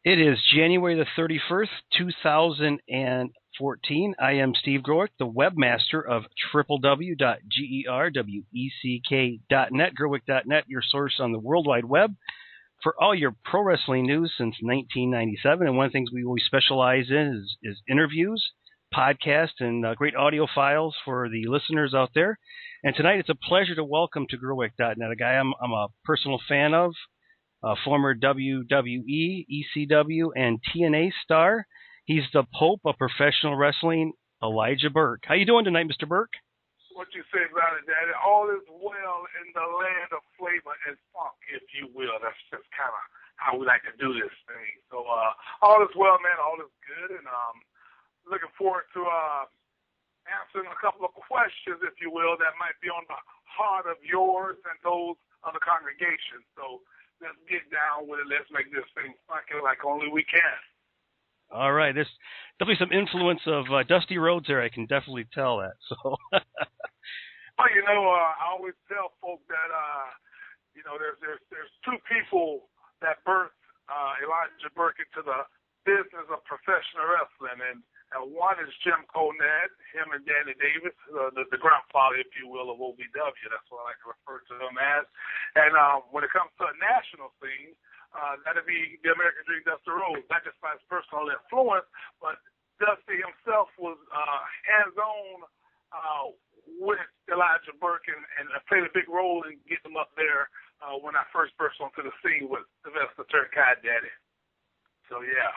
It is January the 31st, 2014. I am Steve Growick, the webmaster of www.gerweck.net, Growick.net, your source on the World Wide Web for all your pro wrestling news since 1997. And one of the things we always specialize in is interviews, podcasts, and great audio files for the listeners out there. And tonight it's a pleasure to welcome to Growick.net a guy I'm a personal fan of. Former WWE, ECW, and TNA star. He's the Pope of professional wrestling, Elijah Burke. How you doing tonight, Mr. Burke? What you say about it, Daddy? All is well in the land of flavor and funk, if you will. That's just kind of how we like to do this thing. So all is well, man. All is good, and looking forward to answering a couple of questions, if you will, that might be on the heart of yours and those of the congregation. So let's get down with it. Let's make this thing funky like only we can. All right. There's definitely some influence of Dusty Rhodes there. I can definitely tell that. So. Well, I always tell folk that, there's two people that birthed Elijah Burke into the business of professional wrestling, and one is Jim Cornette, him and Danny Davis, the grandfather, if you will, of OVW. That's what I like to refer to them as. And when it comes to a national scene, that'd be the American Dream, Dusty Rhodes, not just by his personal influence, but Dusty himself was hands-on with Elijah Burke and played a big role in getting him up there when I first burst onto the scene with Sylvester Turkai Daddy. So, yeah,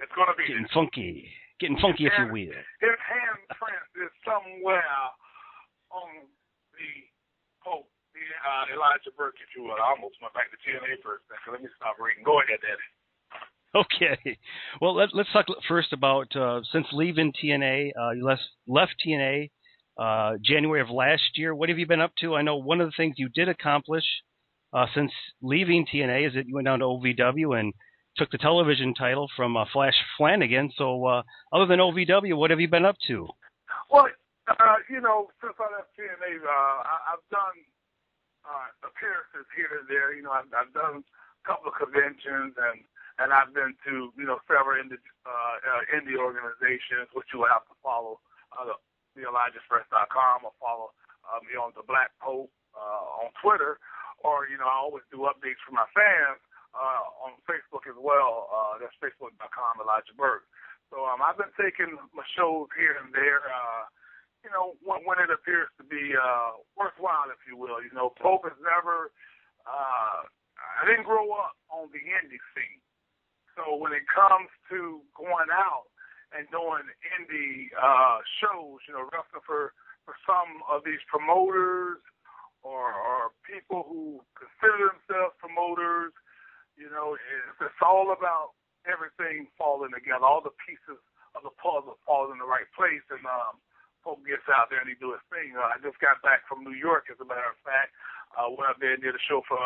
it's going to be getting funky. Getting funky, if you will. His handprint is somewhere on the Pope, Elijah Burke, if you will. I almost went back to TNA for a second. Let me stop reading. Go ahead, Daddy. Okay. Well, let's talk first about since leaving TNA. You left TNA January of last year. What have you been up to? I know one of the things you did accomplish since leaving TNA is that you went down to OVW and took the television title from Flash Flanagan. So other than OVW, what have you been up to? Well, since I left TNA, I've done appearances here and there. I've done a couple of conventions, and I've been to, several indie organizations, which you will have to follow the ElijahFresh.com or follow me on the Black Pope on Twitter, or, I always do updates for my fans on Facebook as well. That's Facebook.com, Elijah Burke. So I've been taking my shows here and there, when it appears to be worthwhile, if you will. Pope has never, I didn't grow up on the indie scene. So when it comes to going out and doing indie shows, wrestling for some of these promoters or people who consider themselves promoters, it's all about everything falling together, all the pieces of the puzzle fall in the right place, and Pope gets out there and he do his thing. I just got back from New York, as a matter of fact. Went up there and did a show for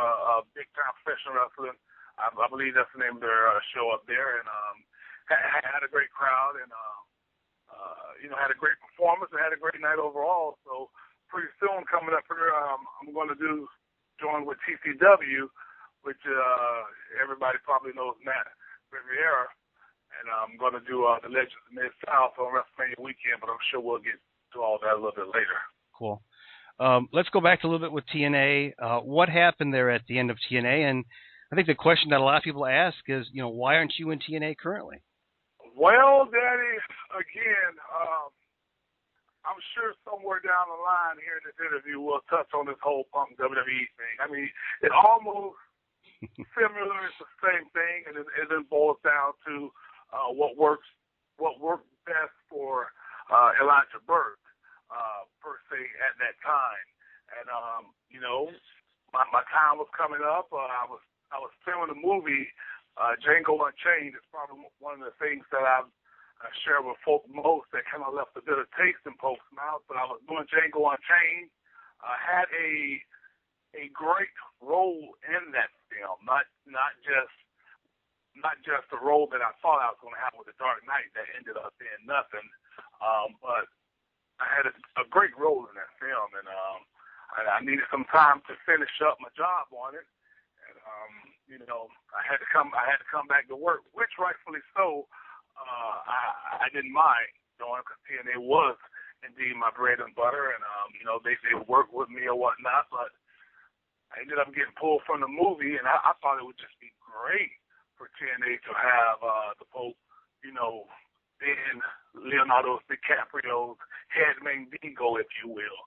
big-time professional wrestling. I believe that's the name of their show up there, and had a great crowd, and had a great performance, and had a great night overall. So pretty soon coming up here, I'm going to join with TCW, which everybody probably knows Matt Riviera, and I'm going to do the Legends of Mid-South on Wrestlemania weekend, but I'm sure we'll get to all that a little bit later. Cool. Let's go back a little bit with TNA. What happened there at the end of TNA? And I think the question that a lot of people ask is, why aren't you in TNA currently? Well, Daddy, again, I'm sure somewhere down the line here in this interview we'll touch on this whole Punk WWE thing. I mean, it almost similar, it's the same thing, and it then boils down to what worked best for Elijah Burke, per se, at that time. And my time was coming up. I was filming a movie, Django Unchained. It's probably one of the things that I've shared with folk most that kind of left a bit of taste in folks' mouths. But I was doing Django Unchained. Had a great role in that film, not just the role that I thought I was going to have with The Dark Knight that ended up being nothing, but I had a great role in that film, and I needed some time to finish up my job on it, and I had to come back to work, which rightfully so. I didn't mind doing because TNA was indeed my bread and butter, and they worked with me or whatnot. But I ended up getting pulled from the movie, and I thought it would just be great for TNA to have the Pope, being Leonardo DiCaprio's head Mandingo, if you will.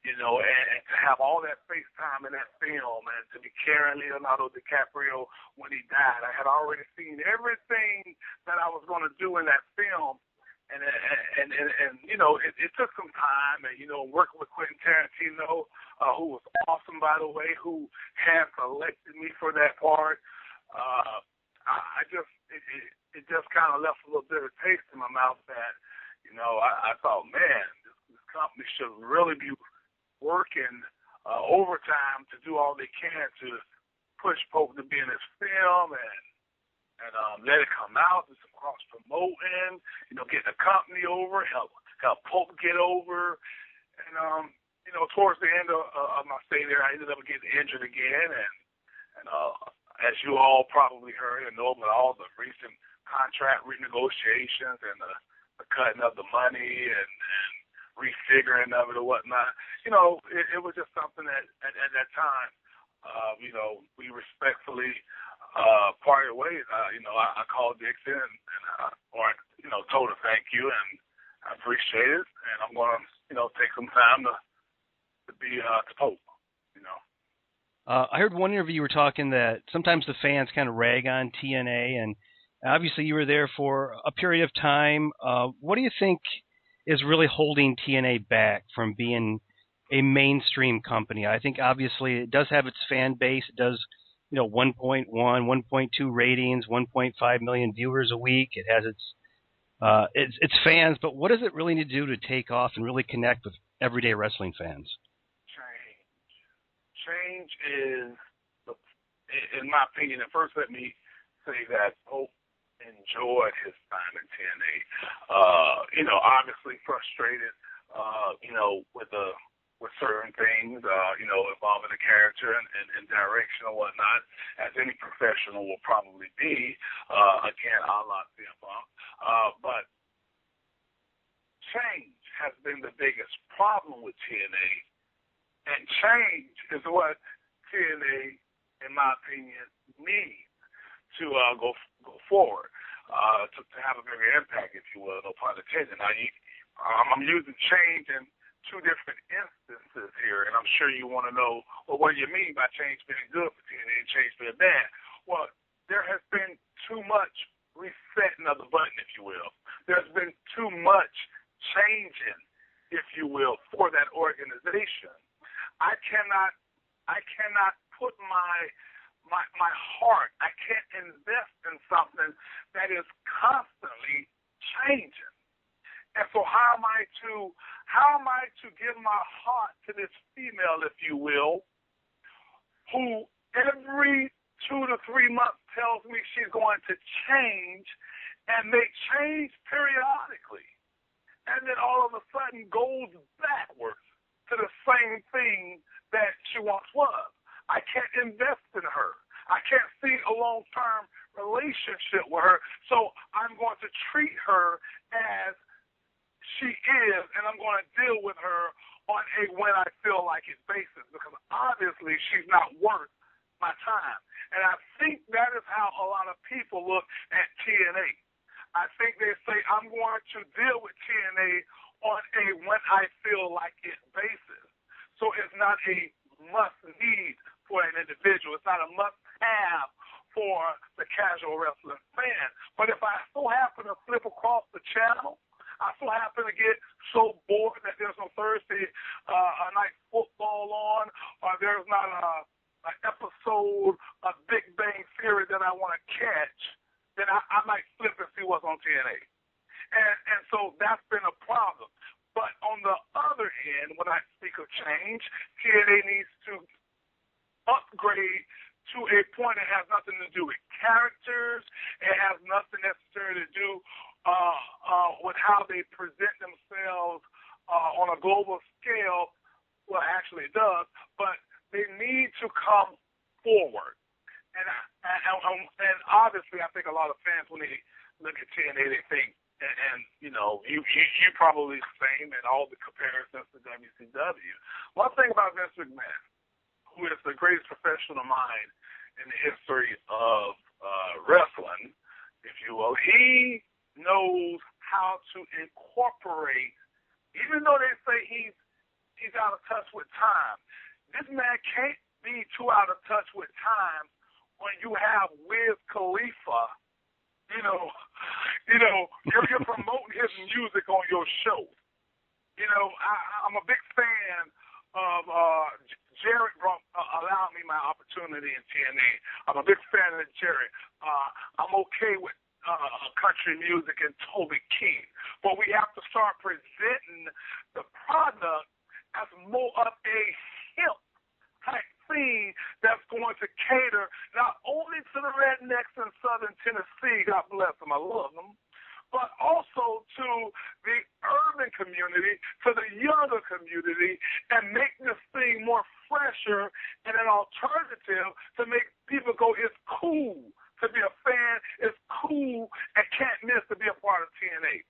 And to have all that face time in that film and to be carrying Leonardo DiCaprio when he died. I had already seen everything that I was going to do in that film. And it took some time, and, working with Quentin Tarantino, who was awesome, by the way, who had selected me for that part. It just kind of left a little bit of taste in my mouth that, I thought, man, this company should really be working overtime to do all they can to push Pope to be in this film and let it come out, do some cross promoting, get the company over, help Pope get over, and towards the end of my stay there, I ended up getting injured again, and as you all probably heard and know, about all the recent contract renegotiations and the cutting of the money and refiguring of it or whatnot. It was just something that at that time, we respectfully parted ways. I called Dixon and told her thank you and I appreciate it, and I'm going to take some time to be to Pope. I heard one interview you were talking that sometimes the fans kind of rag on TNA, and obviously you were there for a period of time. What do you think is really holding TNA back from being a mainstream company? I think obviously it does have its fan base. It does, 1.1, 1.2 ratings, 1.5 million viewers a week. It has its fans, but what does it really need to do to take off and really connect with everyday wrestling fans? Change is, in my opinion, and first let me say that Pope enjoyed his time in TNA. Obviously frustrated, with certain things, involving the character and direction or whatnot, as any professional will probably be, again, a la CM Punk. But change has been the biggest problem with TNA, and change is what TNA, in my opinion, needs to go forward. To have a bigger impact, if you will, no pun intended. Now, I'm using change in two different instances here, and I'm sure you want to know, well, what do you mean by change being good for TNA and change being bad? Well, there has been too much resetting of the button, if you will. There's been too much changing, if you will, for that organization. I cannot put my heart, I can't invest in something that is constantly changing. And so how am I to give my heart to this female, if you will, who every 2 to 3 months tells me she's going to change and make change periodically, and then all of a sudden goes backwards to the same thing that she once was. I can't invest in her. I can't see a long-term relationship with her, so I'm going to treat her as she is, and I'm going to deal with her on a when I feel like it basis, because obviously she's not worth my time. And I think that is how a lot of people look at TNA. I think they say, I'm going to deal with TNA on a when I feel like it basis. So it's not a must-need for an individual. It's not a must-have for the casual wrestling fan. But if I so happen to flip across the channel, I so happen to get so bored that there's no Thursday night football on, or there's not an episode of Big Bang Theory that I want to catch, then I might flip and see what's on TNA. And so that's been a problem. But on the other hand, when I speak of change, TNA needs to upgrade to a point that has nothing to do with characters. It has nothing necessarily to do with how they present themselves on a global scale. Well, actually it does, but they need to come forward and obviously, I think a lot of fans, when they look at TNA, they think, and you probably the same, and all the comparisons to WCW. One thing about Vince McMahon, who is the greatest professional mind in the history of wrestling, if you will, he knows how to incorporate, even though they say he's out of touch with time, this man can't be too out of touch with time when you have Wiz Khalifa, you're promoting his music on your show. I'm a big fan of Jarrett allowed me my opportunity in TNA. I'm a big fan of Jarrett. I'm okay with country music and Toby Keith, but we have to start presenting the product as more of a hip type thing that's going to cater not only to the rednecks in southern Tennessee, God bless them, I love them, but also to the urban community, to the younger community, and make this thing more fresher and an alternative to make people go, it's cool to be a fan, it's cool and can't miss to be a part of TNA.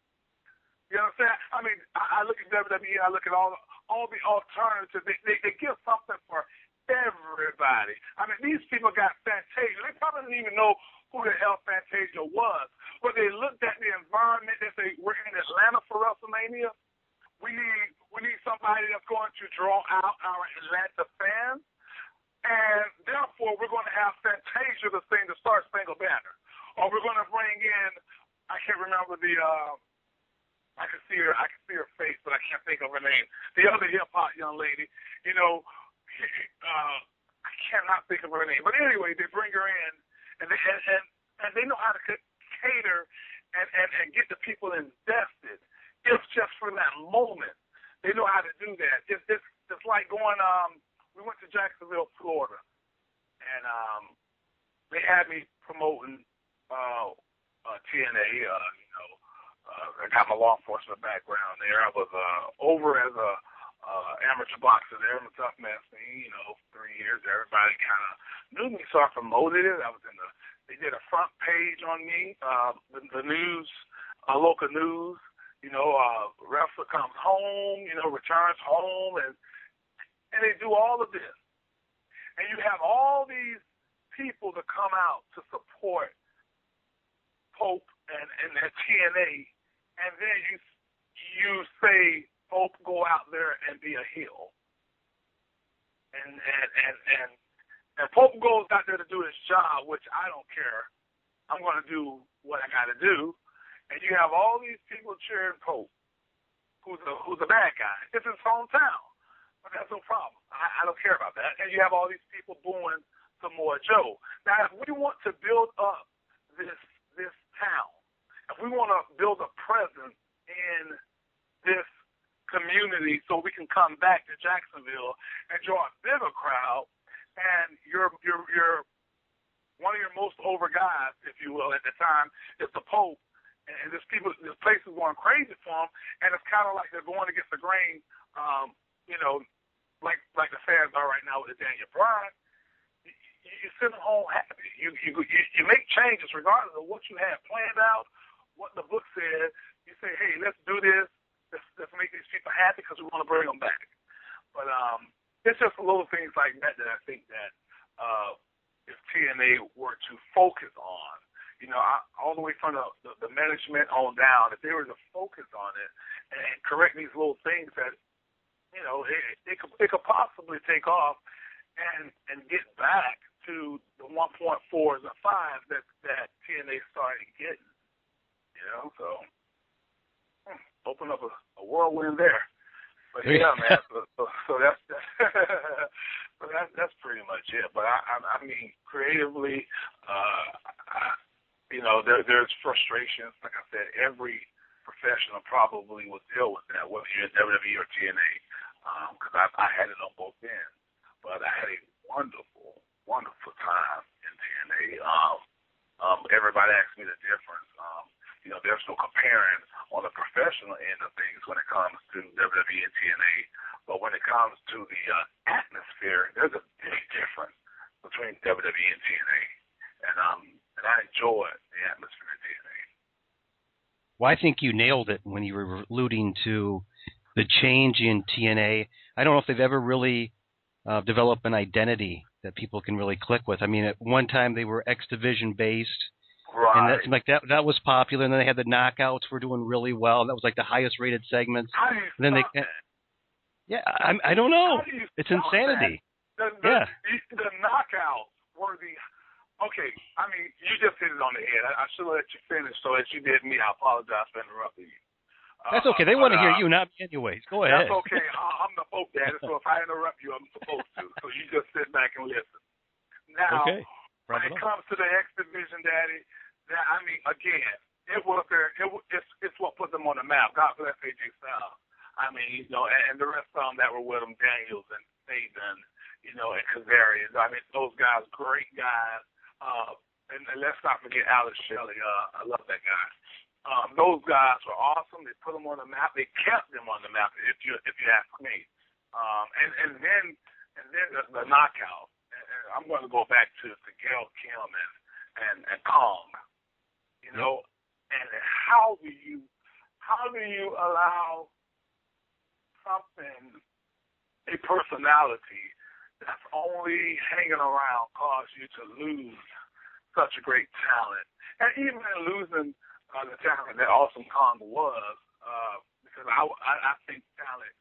You know what I'm saying? I mean, I look at WWE, I look at all the alternatives. They give something for everybody. I mean, these people got Fantasia. They probably didn't even know who the hell Fantasia was, but they looked at the environment that they were in Atlanta for Wrestlemania. We need somebody that's going to draw out our Atlanta fans, and therefore we're going to have Fantasia to sing the Star Spangled Banner, or we're going to bring in, I can't remember the I can see her face, but I can't think of her name. The other hip hop young lady, I cannot think of her name. But anyway, they bring her in, and they know how to cater and get the people invested. It's just for that moment. They know how to do that. It's like going. We went to Jacksonville, Florida, and they had me promoting TNA. I got my law enforcement background there. I was over as a amateur boxer there in the tough man scene, 3 years. Everybody kind of knew me, so I promoted it. I was they did a front page on me, the news, local news, wrestler comes home, returns home, and they do all of this. And you have all these people to come out to support Pope and their TNA, and then you say Pope go out there and be a heel, and Pope goes out there to do his job, which I don't care. I'm going to do what I got to do, and you have all these people cheering Pope, who's a bad guy. It's his hometown, but that's no problem. I don't care about that. And you have all these people booing Samoa Joe. Now, if we want to build up this town, if we want to build a presence in this community so we can come back to Jacksonville and draw a bigger crowd, and you're one of your most over guys, if you will, at the time, is the Pope, and this place is going crazy for them, and it's kind of like they're going against the grain, like the fans are right now with the Daniel Bryan. You send them home happy. You make changes regardless of what you have planned out, what the book said. You say, hey, let's do this. Let's make these people happy because we want to bring them back. But it's just little things like that I think that if TNA were to focus on, all the way from the management on down, if they were to focus on it and correct these little things that, it could possibly take off and get back to the 1.4s and 5s that TNA started getting. So open up a whirlwind there. But yeah, man. So that's that's pretty much it. But I mean, creatively, there's frustrations. Like I said, every professional probably will deal with that, whether you're in WWE or TNA, because I had it on both ends. But I had a wonderful, wonderful time in TNA. Everybody asks me the difference. There's no comparing on the professional end of things when it comes to WWE and TNA. But when it comes to the atmosphere, there's a big difference between WWE and TNA. And enjoyed the atmosphere of TNA. Well, I think you nailed it when you were alluding to the change in TNA. I don't know if they've ever really developed an identity that people can really click with. I mean, at one time they were X Division based, right? And that seemed like that was popular. And then they had the knockouts were doing really well. And that was like the highest rated segments. How do you and then stop that? Yeah, I don't know. It's insanity. The knockouts were the. Okay, I mean, you just hit it on the head. I should have let you finish. So as you did me, I apologize for interrupting you. That's okay. They want to hear you, not me anyways. Go ahead. That's okay. I'm the folk daddy, so if I interrupt you, I'm supposed to. So you just sit back and listen. Now, okay. when it comes to the X Division, Daddy, I mean, again, it's what put them on the map. God bless AJ Styles. I mean, you know, and the rest of them that were with them, Daniels and Nathan, you know, and Kazarian. I mean, those guys, great guys. And let's not forget Alex Shelley. I love that guy. Those guys were awesome. They put them on the map. They kept them on the map, if you ask me. And then the knockout. And I'm going to go back to Gail Kim and Kong. You know, and how do you allow something, a personality that's only hanging around cause you to lose such a great talent? And even in losing the talent that Awesome Kong was, because I think talent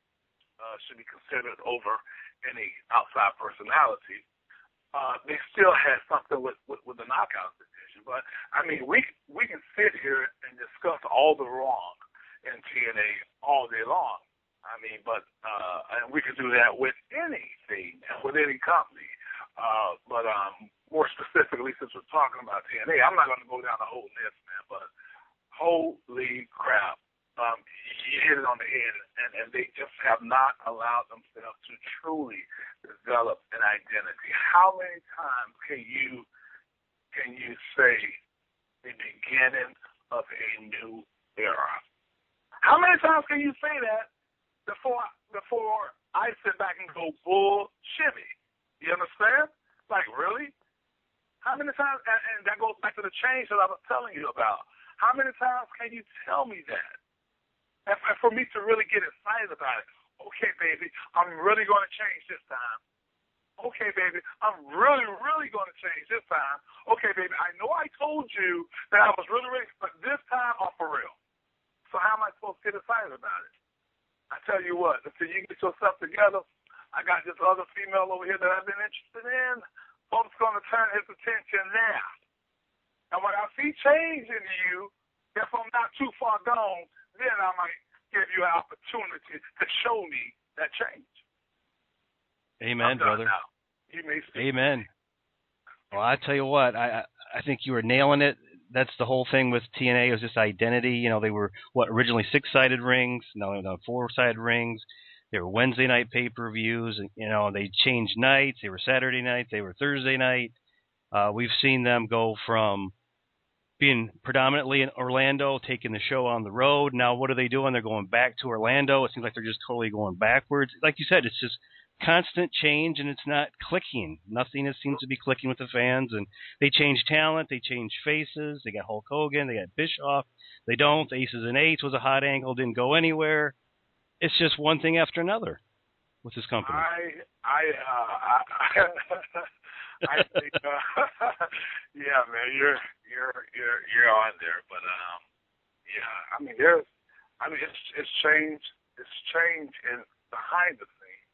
should be considered over any outside personality. They still had something with the knockout division. But, I mean, we can sit here and discuss all the wrong in TNA all day long. I mean, but and we can do that with anything and with any company. But more specifically, since we're talking about TNA, I'm not going to go down the whole list, man, but holy crap. You hit it on the head, and they just have not allowed themselves to truly develop an identity. How many times can you say the beginning of a new era? How many times can you say that before I sit back and go bull shimmy? You understand? Like, really? How many times? And that goes back to the change that I was telling you about. How many times can you tell me that? And for me to really get excited about it, okay, baby, I'm really going to change this time. Okay, baby, I'm really, really going to change this time. Okay, baby, I know I told you that I was really, really, but this time I'm for real. So how am I supposed to get excited about it? I tell you what, until you get yourself together, I got this other female over here that I've been interested in. Folks going to turn his attention there. And when I see change in you, if I'm not too far gone, then I might give you an opportunity to show me that change. Amen, brother. You may speak. Amen. Well, I tell you what, I think you were nailing it. That's the whole thing with TNA is this identity. You know, they were originally 6-sided rings, now they're 4-sided rings. They were Wednesday night pay-per-views, and you know they changed nights. They were Saturday night. They were Thursday night. We've seen them go from being predominantly in Orlando, taking the show on the road. Now, what are they doing? They're going back to Orlando. It seems like they're just totally going backwards. Like you said, it's just constant change, and it's not clicking. Nothing seems to be clicking with the fans. And they change talent. They change faces. They got Hulk Hogan. They got Bischoff. They don't. The Aces and Eights was a hot angle. Didn't go anywhere. It's just one thing after another with this company. I think, yeah, man, you're on there, but yeah, I mean, it's change in behind the scenes,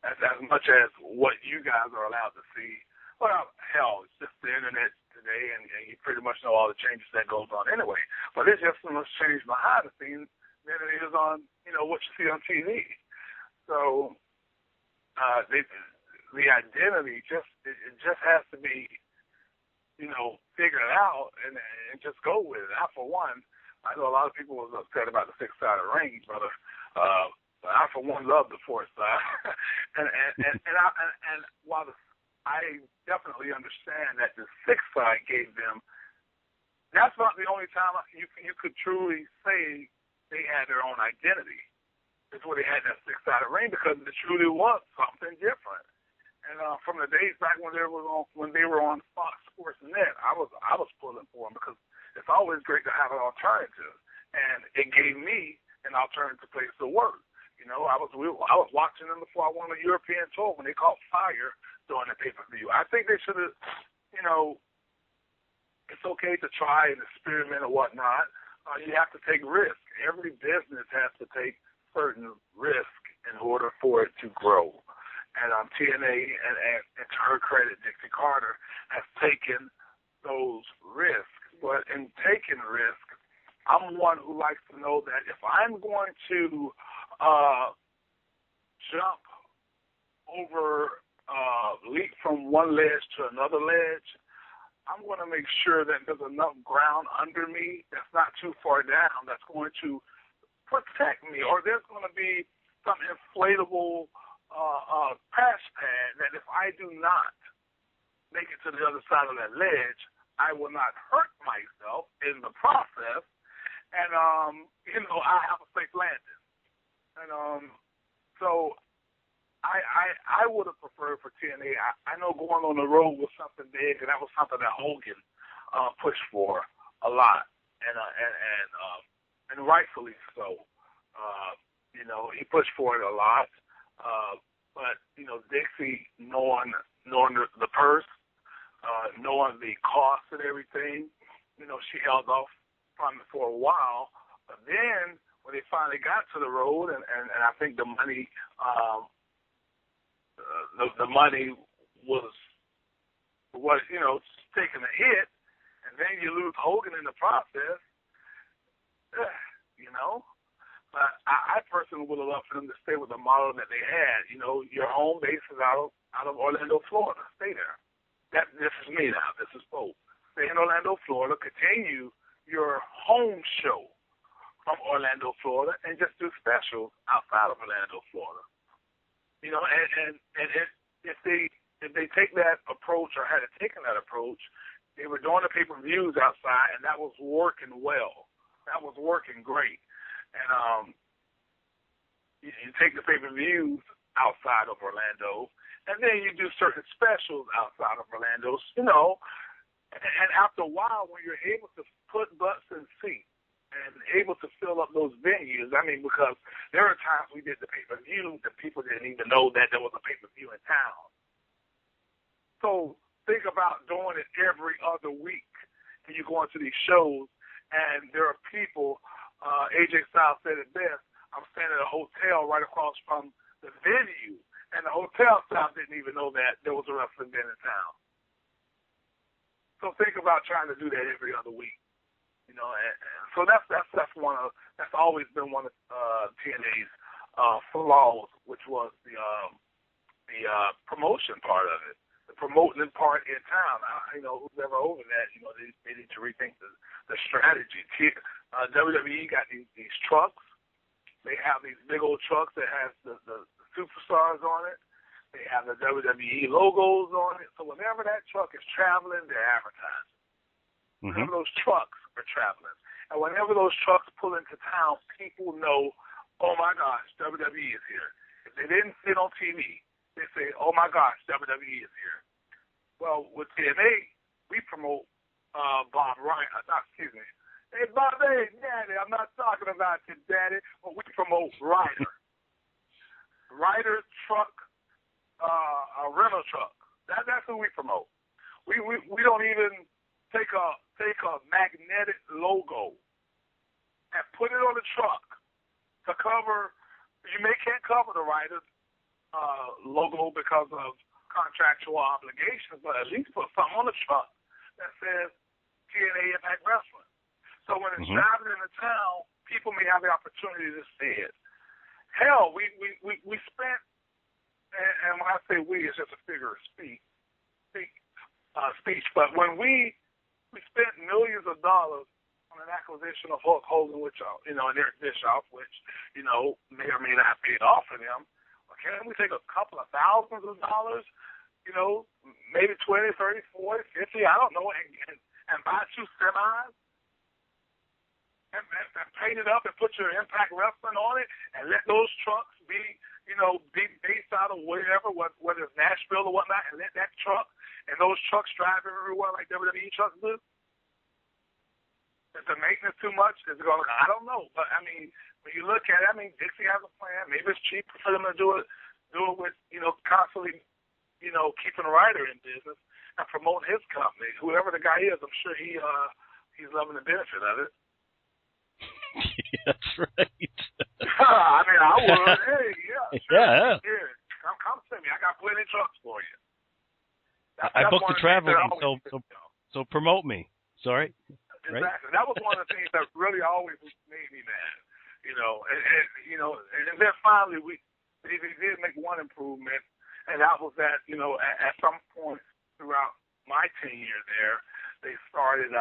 as much as what you guys are allowed to see. Well, hell, it's just the internet today, and you pretty much know all the changes that goes on anyway. But it's just so much change behind the scenes than it is on, you know, what you see on TV. So, the identity just has to be, you know, figured out and just go with it. I, for one, I know a lot of people was upset about the 6-sided ring, brother. But I, for one, love the 4-side. and while I definitely understand that the 6-side gave them, that's not the only time you could truly say they had their own identity. It's where they had that 6-sided ring because it truly was something different. And from the days back when they were on Fox was pulling for him because it's always great to have an alternative, and it gave me an alternative place to work. You know, I was watching them before I won a European tour when they caught fire during the pay-per-view. I think they should have, you know, it's okay to try and experiment or whatnot. You have to take risks. Every business has to take certain risk in order for it to grow. And TNA, and to her credit, Dixie Carter, has taken those risks. But in taking risks, I'm one who likes to know that if I'm going to jump over, leap from one ledge to another ledge, I'm going to make sure that there's enough ground under me that's not too far down that's going to protect me, or there's going to be some inflatable crash pad that if I do not make it to the other side of that ledge, I will not hurt myself in the process, and you know, I have a safe landing. And so I would have preferred for TNA. I know going on the road was something big, and that was something that Hogan pushed for a lot, and rightfully so. You know, he pushed for it a lot. But you know, Dixie, knowing the purse, knowing the cost and everything, you know, she held off from it for a while. But then when they finally got to the road, and I think the money. The money was you know, taking a hit, and then you lose Hogan in the process. You know, but I personally would have loved for them to stay with the model that they had. You know, your home base is out of Orlando, Florida. Stay there. This is me now. This is both. Stay in Orlando, Florida. Continue your home show from Orlando, Florida, and just do specials outside of Orlando, Florida. You know, and if they take that approach or had taken that approach, they were doing the pay-per-views outside, and that was working well. That was working great. And you take the pay-per-views outside of Orlando, and then you do certain specials outside of Orlando, you know. And after a while, when you're able to put butts in seats, and able to fill up those venues. I mean, because there are times we did the pay-per-view that people didn't even know that there was a pay-per-view in town. So think about doing it every other week. And you go into these shows, and there are people, AJ Styles said it best, I'm staying at a hotel right across from the venue, and the hotel staff didn't even know that there was a wrestling event in town. So think about trying to do that every other week. You know, and so that's always been one of TNA's flaws, which was the promotion part of it, the promoting part in town. You know, who's ever over that? You know, they need to rethink the strategy. WWE got these trucks. They have these big old trucks that has the superstars on it. They have the WWE logos on it. So whenever that truck is traveling, they're advertising. Whenever those trucks are traveling. And whenever those trucks pull into town, people know, oh, my gosh, WWE is here. If they didn't see it on TV, they say, oh, my gosh, WWE is here. Well, with TNA, we promote Bob Ryan. Excuse me. Hey, Bob, hey, Daddy, I'm not talking about your daddy, but we promote Ryder. Ryder truck, a rental truck. That's who we promote. We don't even take a magnetic logo and put it on the truck to cover. You can't cover the Ryder logo because of contractual obligations, but at least put something on the truck that says TNA Impact Wrestling. So when it's driving into town, people may have the opportunity to see it. Hell, we spent, and when I say we, it's just a figure of speech. But when we spent millions of dollars on an acquisition of Hulk Hogan, which, you know, and Eric Bischoff, which, you know, may or may not pay it off for them. Can we take a couple of thousands of dollars, you know, maybe 20, 30, 40, 50, I don't know, and buy 2 semis and paint it up and put your Impact Wrestling on it and let those trucks be be based out of wherever, whether it's Nashville or whatnot, and let that truck and those trucks drive everywhere like WWE trucks do? Is the maintenance too much? Is it going? I don't know, but I mean, when you look at it, I mean, Dixie has a plan. Maybe it's cheaper for them to do it with constantly, keeping a writer in business and promoting his company. Whoever the guy is, I'm sure he's loving the benefit of it. That's right. I mean, I would. Hey, yeah. Sure. Yeah. Come to me. I got plenty of trucks for you. I booked the traveling, so promote me. Sorry. Exactly. Right? That was one of the things that really always made me mad. And then finally they did make one improvement, and that was that, at some point throughout my tenure there, they started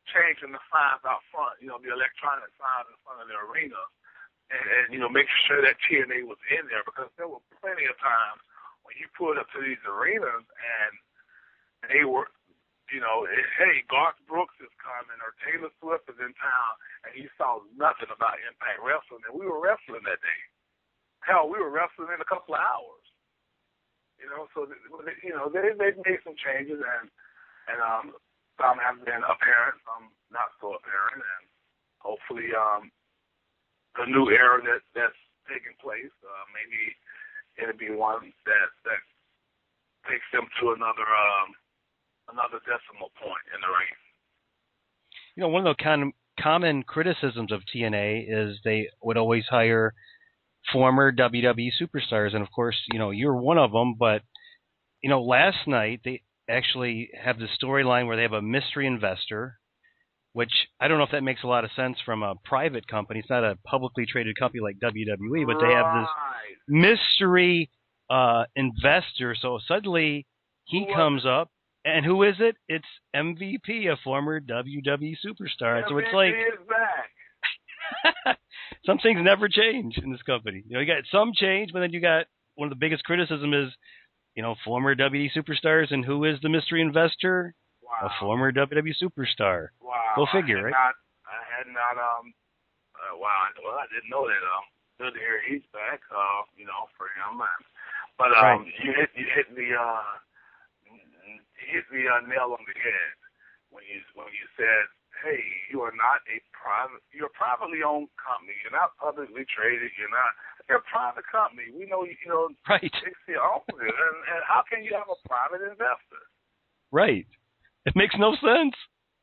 changing the signs out front, the electronic signs in front of the arena, and making sure that TNA was in there, because there were plenty of times when you pulled up to these arenas and they were, hey, Garth Brooks is coming or Taylor Swift is in town, and you saw nothing about Impact Wrestling, and we were wrestling that day. Hell, we were wrestling in a couple of hours. So they made some changes, and some have been apparent, some not so apparent, and hopefully the new era that's taking place, maybe it'll be one that takes them to another decimal point in the race. One of the common criticisms of TNA is they would always hire former WWE superstars, and of course, you're one of them. But last night they actually have the storyline where they have a mystery investor, which I don't know if that makes a lot of sense from a private company. It's not a publicly traded company like WWE, but they have this mystery investor. So suddenly he comes up, and who is it? It's MVP, a former WWE superstar. So it's like some things never change in this company. You got some change, but then you got one of the biggest criticism is, former WWE superstars, and who is the mystery investor? Wow. A former WWE superstar. Wow. Go figure, right? I had not, wow, well, I didn't know that, good to hear he's back, for him, but, right. you hit the nail on the head when you said, hey, you're a privately owned company, you're not publicly traded, you're a private company. We know, right. Dixie owns it, and how can you have a private investor? Right. It makes no sense.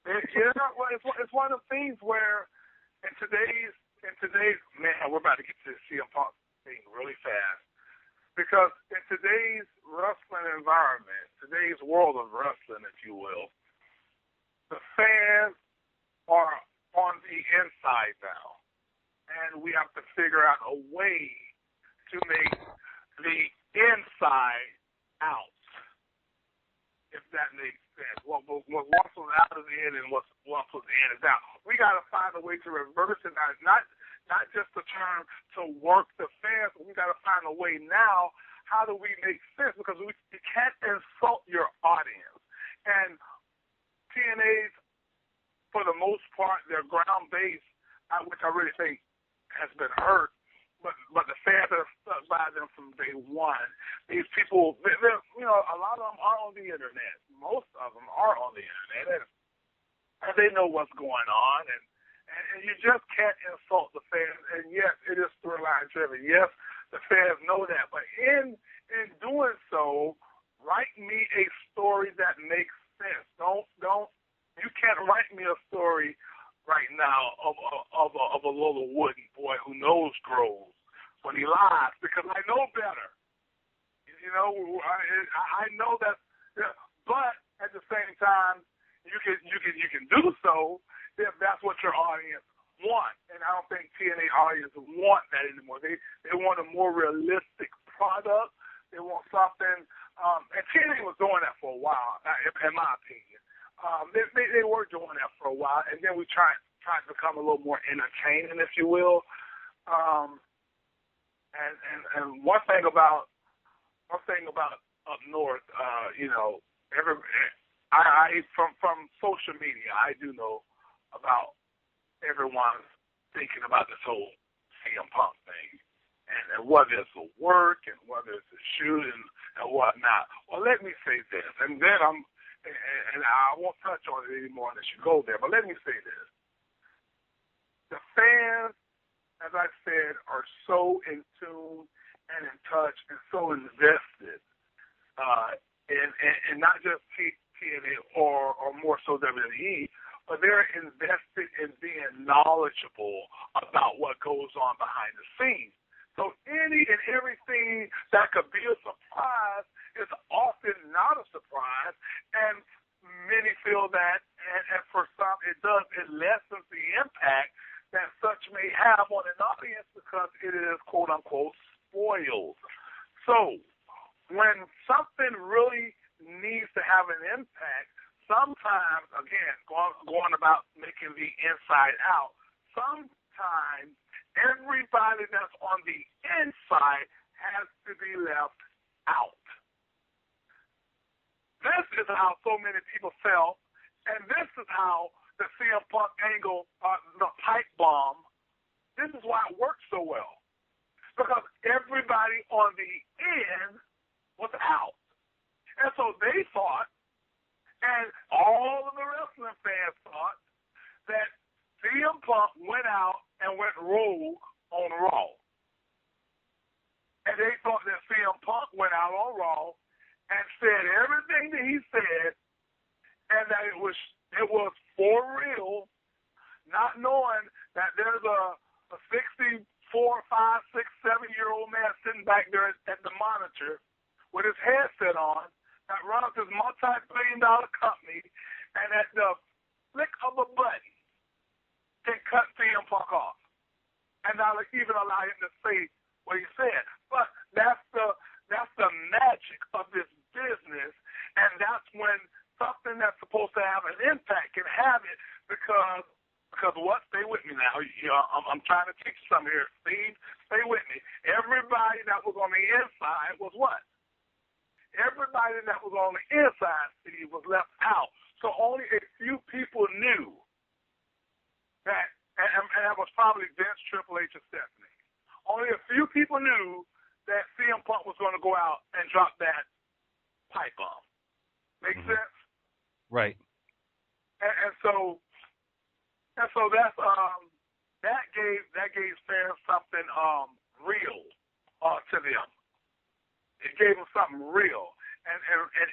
Well, it's one of the things where in today's man, we're about to get to the CM Punk thing really fast, because in today's wrestling environment, today's world of wrestling, if you will, the fans are on the inside now, and we have to figure out a way to make the inside out, if that makes sense. What once was out is in, and what once was in is out. We got to find a way to reverse it, not just the term to work the fans, but we got to find a way now. How do we make sense? Because we can't insult your audience. And TNA's, for the most part, they're ground-based, which I really think has been hurt. But the fans that have stuck by them from day one, these people, a lot of them are on the internet. Most of them are on the internet, and they know what's going on, and you just can't insult the fans. And yes, it is storyline driven. Yes, the fans know that. But in doing so, write me a story that makes sense. Don't. You can't write me a story right now of a little wooden boy who knows grows when he lies, because I know better. I know that. But at the same time, you can do so if that's what your audience want. And I don't think TNA audience want that anymore. They want a more realistic product. They want something. And TNA was doing that for a while, in my opinion. They were doing that for a while, and then we tried to become a little more entertaining, if you will. And one thing about up north, from social media, I do know about everyone thinking about this whole CM Punk thing, and whether it's a work and whether it's a shooting and whatnot. Well, let me say this, and then I won't touch on it anymore unless you go there. But let me say this: the fans, as I said, are so in tune and in touch and so invested in not just TNA or more so WWE, but they're invested in being knowledgeable about what goes on behind the scenes. So any and everything that could be a surprise is often not a surprise, and many feel that, and for some it lessens the impact that such may have on an audience because it is quote-unquote spoiled. So when something really needs to have an impact, sometimes, again, going about making the inside out, sometimes everybody that's on the inside has to be left out. This is how so many people felt, and this is how the CM Punk angle, the pipe bomb, this is why it works so well. Because everybody on the end was out. And so they thought, and all of the wrestling fans thought, that CM Punk went out and went rogue on Raw. And they thought that CM Punk went out on Raw and said everything that he said, and that it was for real, not knowing that there's a 64, 5, 6, 7-year-old man sitting back there at the monitor with his headset on that runs this multi-billion-dollar company, and at the flick of a button can cut CM Punk off and not even allow him to say what he said. But that's the magic of this business, and that's when something that's supposed to have an impact can have it because what? Stay with me now. I'm trying to teach you something here, Steve. Stay with me. Everybody that was on the inside was what? Everybody that was on the inside, Steve, was left out. So only a few people knew that, and that was probably Vince, Triple H, and Stephanie. Only a few people knew that CM Punk was going to go out and drop that pipe bomb. Make sense? Right. And so that's that gave fans something real to them. It gave them something real, and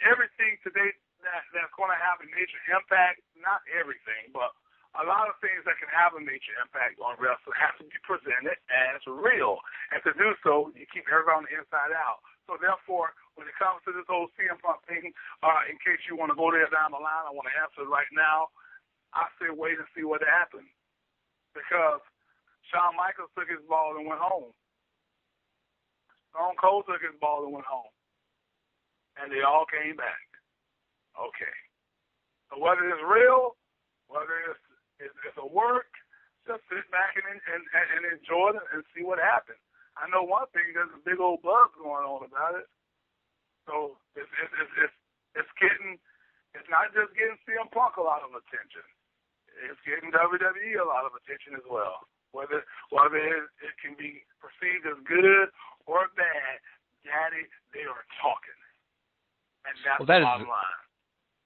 everything today that's going to have a major impact. Not everything, but a lot of things that can have a major impact on wrestling have to be presented as real. And to do so, you keep everybody on the inside out. So therefore, when it comes to this whole CM Punk thing, in case you want to go there down the line, I want to answer it right now. I say wait and see what happens, because Shawn Michaels took his ball and went home. Stone Cold took his ball and went home. And they all came back. Okay. So whether it's real, whether it's a work, just sit back and enjoy it and see what happens. I know one thing, there's a big old buzz going on about it. So it's not just getting CM Punk a lot of attention. It's getting WWE a lot of attention as well. Whether it can be perceived as good or bad, Daddy, they are talking. And that's the bottom line.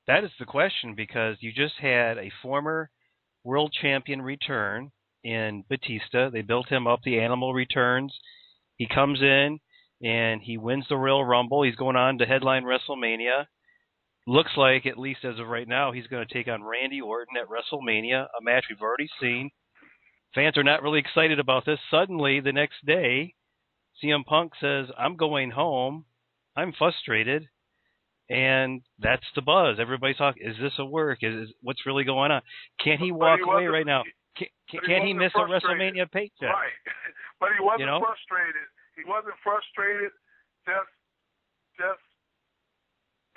That is the question, because you just had a former world champion return in Batista. They built him up. The animal returns. He comes in and he wins the Royal Rumble. He's going on to headline WrestleMania. Looks like, at least as of right now, he's going to take on Randy Orton at WrestleMania, a match we've already seen. Fans are not really excited about this. Suddenly, the next day, CM Punk says, I'm going home. I'm frustrated. And that's the buzz. Everybody's talking, is this a work? Is what's really going on? Can he walk away right now? Can he miss a WrestleMania paycheck? Right. But he wasn't frustrated. He wasn't frustrated just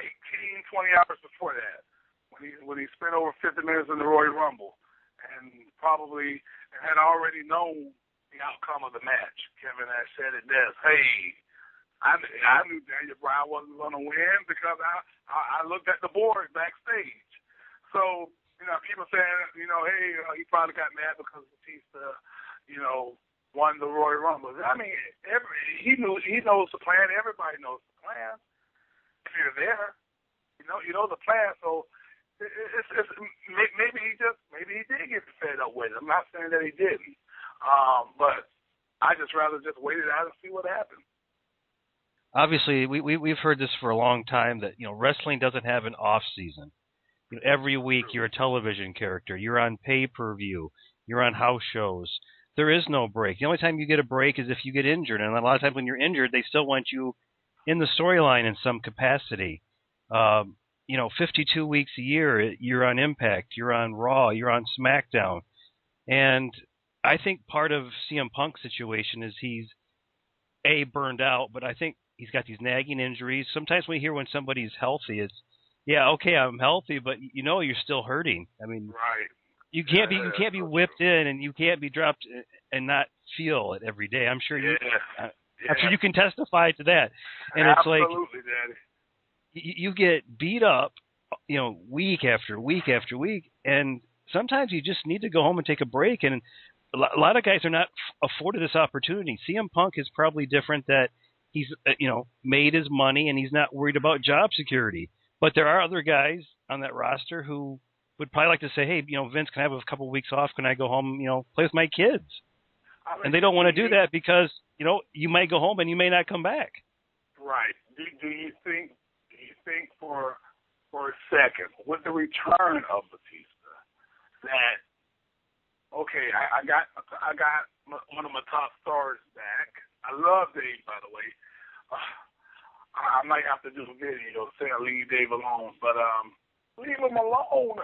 18, 20 hours before that, when he spent over 50 minutes in the Royal Rumble and probably had already known the outcome of the match. Kevin Nash said it best. Hey, I knew Daniel Bryan wasn't going to win because I looked at the board backstage. So, people saying, hey, he probably got mad because Batista, won the Royal Rumble. I mean, he knows the plan. Everybody knows the plan. If you're there, you know the plan. So maybe he did get fed up with it. I'm not saying that he didn't, but I just rather just wait it out and see what happens. Obviously, we've heard this for a long time that wrestling doesn't have an off season. Every week you're a television character. You're on pay-per-view. You're on house shows. There is no break. The only time you get a break is if you get injured, and a lot of times when you're injured, they still want you in the storyline in some capacity. 52 weeks a year, you're on Impact, you're on Raw, you're on SmackDown. And I think part of CM Punk's situation is he's, burned out, but I think he's got these nagging injuries. Sometimes we hear when somebody's healthy, it's, yeah, okay, I'm healthy, but you're still hurting. I mean, right. You can't be whipped in, and you can't be dropped and not feel it every day. I'm sure I'm sure you can testify to that. And absolutely, Daddy. You get beat up, week after week after week, and sometimes you just need to go home and take a break. And a lot of guys are not afforded this opportunity. CM Punk is probably different, that he's made his money and he's not worried about job security. But there are other guys on that roster who would probably like to say, hey, Vince, can I have a couple of weeks off? Can I go home, play with my kids? And they don't want to do that because, you might go home and you may not come back. Right. Do you think for a second, with the return of Batista, that, okay, I got one of my top stars back. I love Dave, by the way. I might have to do a video saying leave Dave alone, but leave him alone.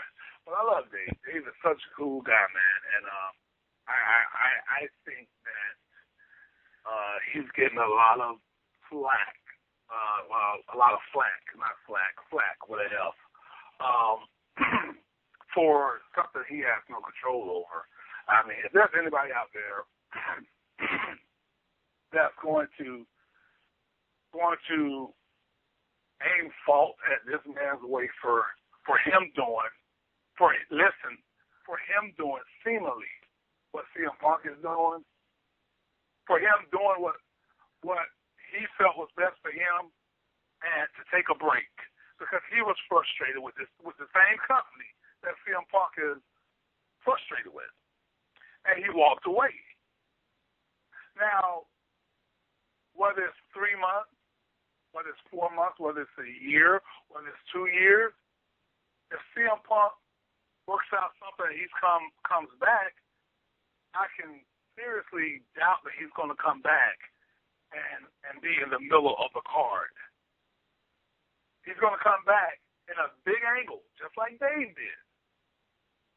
But I love Dave. Dave is such a cool guy, man, and I think that he's getting a lot of flack. A lot of flack, not flack with an F, for something he has no control over. I mean, if there's anybody out there that's going to aim fault at this man's way for him doing seemingly what CM Punk is doing, for him doing what he felt was best for him, and to take a break, because he was frustrated with the same company that CM Punk is frustrated with, and he walked away. Now, whether it's 3 months, whether it's 4 months, whether it's a year, whether it's 2 years, if CM Punk works out something and he comes back, I can seriously doubt that he's going to come back and be in the middle of the card. He's going to come back in a big angle, just like Dave did.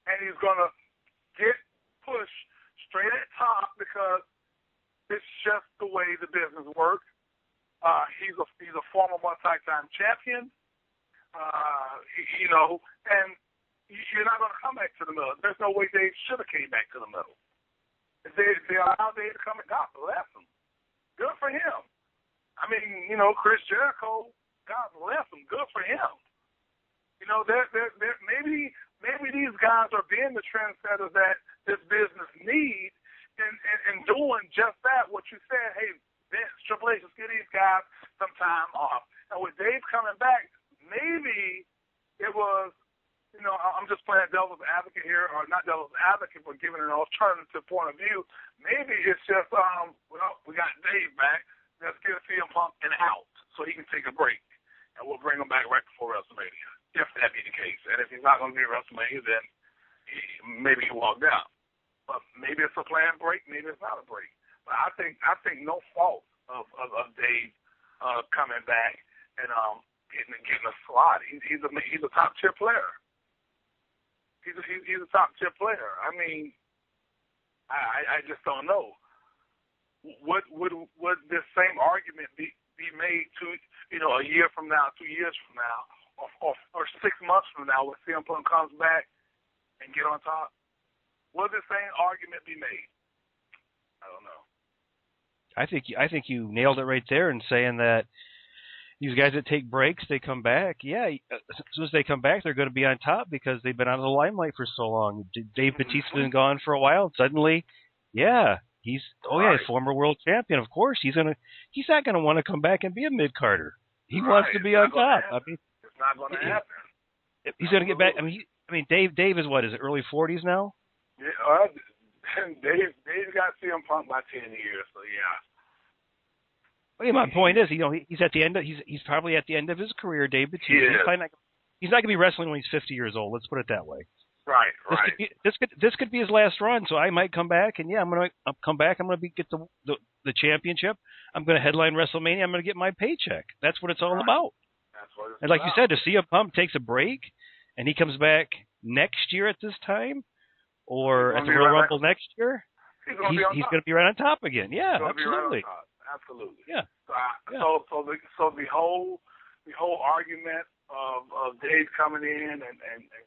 And he's going to get pushed straight at top because it's just the way the business works. He's a former multi-time champion, and you're not going to come back to the middle. There's no way Dave should have came back to the middle. If they allowed Dave to come and God bless him. Good for him. I mean, Chris Jericho, God bless him. Good for him. Maybe these guys are being the trendsetters that this business needs in doing just that. What you said, hey, Vince, Triple H, let's give these guys some time off. And with Dave coming back, maybe it was, I'm just playing devil's advocate here, or not devil's advocate, but giving an alternative point of view. Maybe it's just, we got Dave back. Let's give CM Punk an out so he can take a break. And we'll bring him back right before WrestleMania, if that be the case. And if he's not going to be at WrestleMania, then maybe he walked out. But maybe it's a planned break, maybe it's not a break. But I think no fault of Dave coming back and getting a slot. He's a top tier player. He's a top tier player. I mean, I just don't know. Would this same argument be made a year from now, 2 years from now, or 6 months from now when CM Punk comes back and get on top? Will the same argument be made? I don't know. I think you nailed it right there in saying that these guys that take breaks, they come back. Yeah, as soon as they come back, they're going to be on top because they've been out of the limelight for so long. Dave Batista's been gone for a while. And suddenly, yeah, He's former world champion. Of course, he's not gonna want to come back and be a mid Carter. He wants to be on top. I mean, it's not going to happen. He's going to get back. I mean, Dave is what? Is it early 40s now? Yeah, Dave got CM Punk by 10 years. So yeah. Well, my point is, he's at the end. He's probably at the end of his career, Dave Batista. He's not going to be wrestling when he's 50 years old. Let's put it that way. Right. This could be his last run. So I might come back, and I'm going to come back. I'm going to get the championship. I'm going to headline WrestleMania. I'm going to get my paycheck. That's what it's all about. That's what it's and like about. you said, if CM Punk takes a break and he comes back next year at this time, or at the Royal Rumble next year, he's going to be right on top again. Yeah, absolutely. Absolutely. Yeah. So the whole argument of Dave coming in and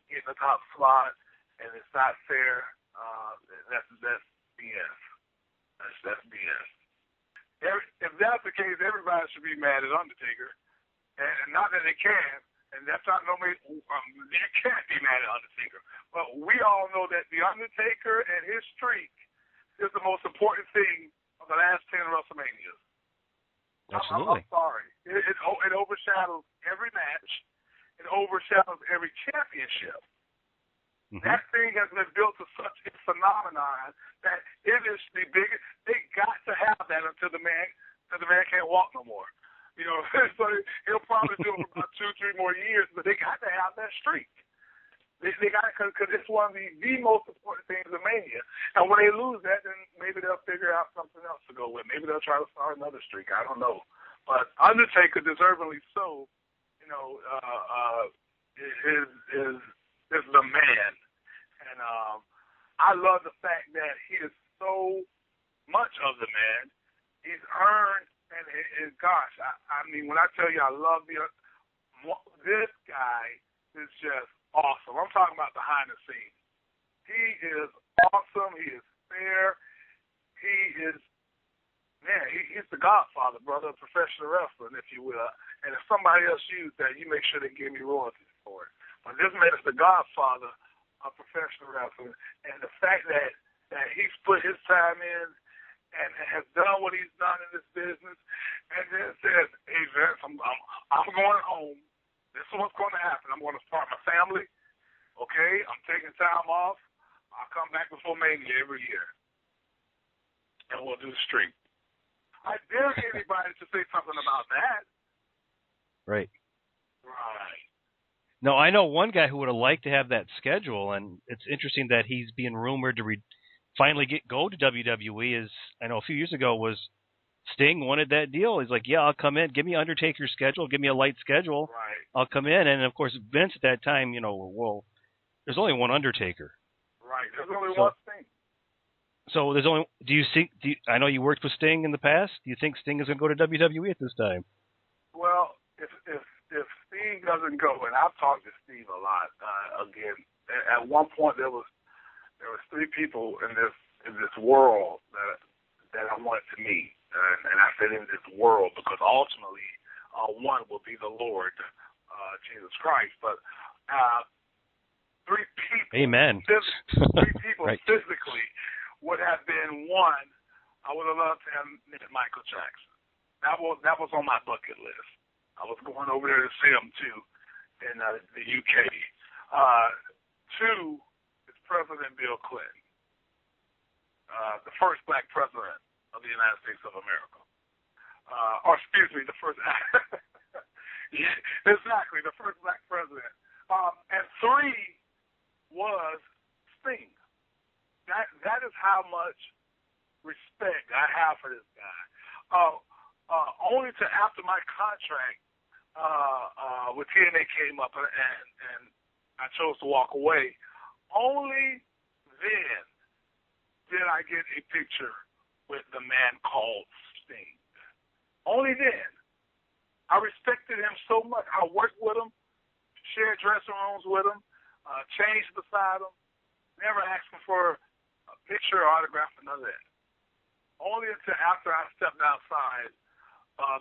getting the top slot and it's not fair, that's BS. That's BS. If that's the case, everybody should be mad at Undertaker, and not that they can. And that's not they can't be mad at Undertaker. But we all know that the Undertaker and his streak is the most important thing of the last 10 WrestleManias. Absolutely. I'm sorry. It overshadows every match. It overshadows every championship. Mm-hmm. That thing has been built to such a phenomenon that it is the biggest. They got to have that until the man can't walk no more. So he'll probably do it for about 2-3 more years, but they got to have that streak. They got it because it's one of the most important things in Mania. And when they lose that, then maybe they'll figure out something else to go with. Maybe they'll try to start another streak. I don't know. But Undertaker, deservedly so, is the man. And I love the fact that he is so much of the man. He's earned, and gosh, I mean, when I tell you I love this guy is just awesome. I'm talking about behind the scenes. He is awesome. He is fair. He's the godfather, brother, of professional wrestling, if you will. And if somebody else used that, you make sure they give me royalties for it. But this man is the godfather of professional wrestling. And the fact that he's put his time in and has done what he's done in this business, and then says, hey, Vince, I'm going home. This is what's going to happen. I'm going to start my family. Okay? I'm taking time off. I'll come back before Mania every year. And we'll do the streak. I dare anybody to say something about that. Right. Right. No, I know one guy who would have liked to have that schedule, and it's interesting that he's being rumored to finally go to WWE. I know a few years ago was Sting wanted that deal. He's like, yeah, I'll come in. Give me Undertaker's schedule. Give me a light schedule. Right. I'll come in. And, of course, Vince at that time, well, there's only one Undertaker. Right. There's only one Sting. So there's only I know you worked with Sting in the past. Do you think Sting is going to go to WWE at this time? Well, if Steve doesn't go, and I've talked to Steve a lot, again, at one point there was 3 people in this world that I wanted to meet. And I said in this world because ultimately one will be the Lord, Jesus Christ. But 3 people, Amen. 3 people right. physically would have been one. I would have loved to have met Michael Jackson. That was on my bucket list. I was going over there to see him too in the UK. 2 is President Bill Clinton, the first black president of the United States of America. Or excuse me, the first yeah, exactly, the first black president. And 3 was Sting. That is how much respect I have for this guy. Only to after my contract with TNA came up and I chose to walk away, only then did I get a picture with the man called Sting. Only then. I respected him so much. I worked with him, shared dressing rooms with him, changed beside him, never asked him for a picture or autograph or none of that. Only until after I stepped outside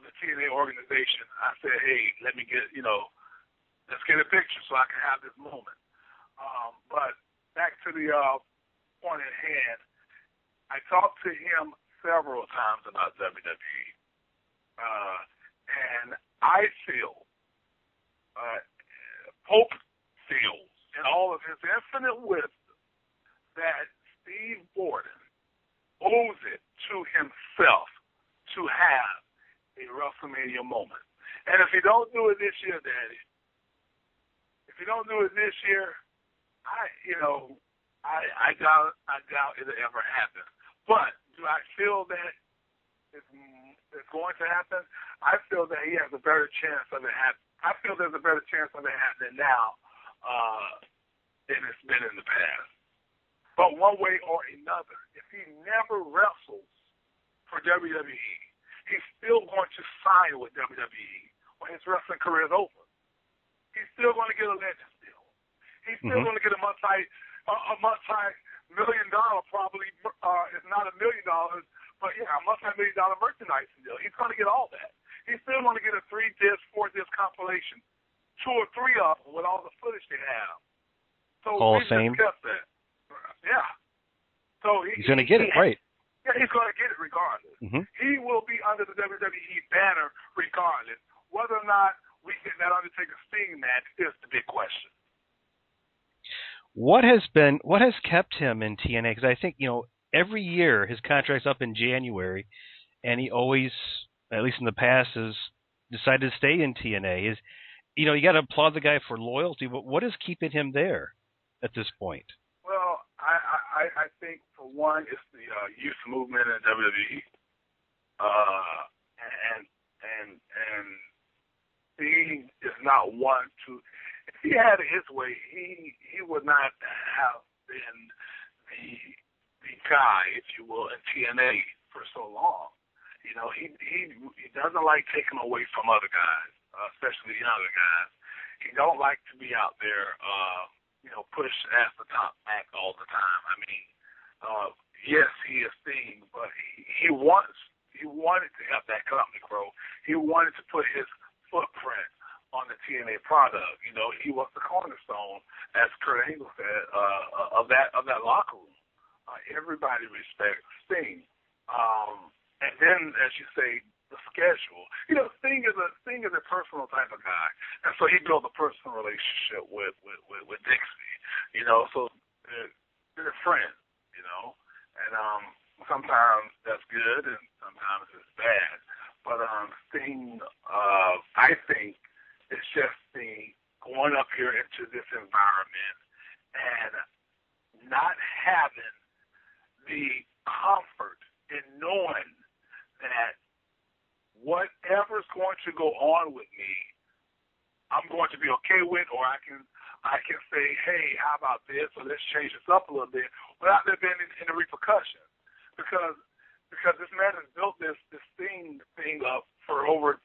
the TNA organization, I said, hey, let me get, let's get a picture so I can have this moment. But back to the point at hand, I talked to him several times about WWE, and I feel, Pope feels, in all of his infinite wisdom, that Steve Borden owes it to himself to have a WrestleMania moment. And if he don't do it this year, Daddy, if he don't do it this year, I doubt it'll ever happen. But do I feel that it's going to happen? I feel that he has a better chance of it happening. I feel there's a better chance of it happening now than it's been in the past. But one way or another, if he never wrestles for WWE, he's still going to sign with WWE when his wrestling career is over. He's still going to get a legend deal. He's still going to get a multi-million dollar, probably, if not $1 million, but yeah, a multi-million dollar merchandising deal. He's going to get all that. He's still going to get a 3-disc, 4-disc compilation, 2 or 3 of them with all the footage they have. So Hall of Fame. Kept that. Yeah. So he's going to get it, right. Yeah, he's going to get it regardless. Mm-hmm. He will be under the WWE banner regardless. Whether or not we get that Undertaker Sting match is the big question. What has kept him in TNA? Because I think, every year his contract's up in January, and he always, at least in the past, has decided to stay in TNA. You got to applaud the guy for loyalty, but what is keeping him there at this point? Well, I think, for one, it's the youth movement in WWE, and he is not one to. If he had it his way, he would not have been the guy, if you will, in TNA for so long. He doesn't like taking away from other guys, especially younger guys. He don't like to be out there, pushed as the top act all the time. I mean, yes, he is Sting, but he wanted to have that company grow. He wanted to put his footprint on the TNA product. He was the cornerstone, as Kurt Angle said, of that locker room. Everybody respects Sting. And then, as you say, the schedule. Sting is a personal type of guy, and so he built a personal relationship with Dixie. So they're friends. And sometimes that's good, and sometimes it's bad. But Sting, I think, it's just Sting going up here into this environment and not having the comfort in knowing that whatever's going to go on with me, I'm going to be okay with, or I can say, hey, how about this, or let's change this up a little bit, without there being any repercussions. Because this man has built this thing up for over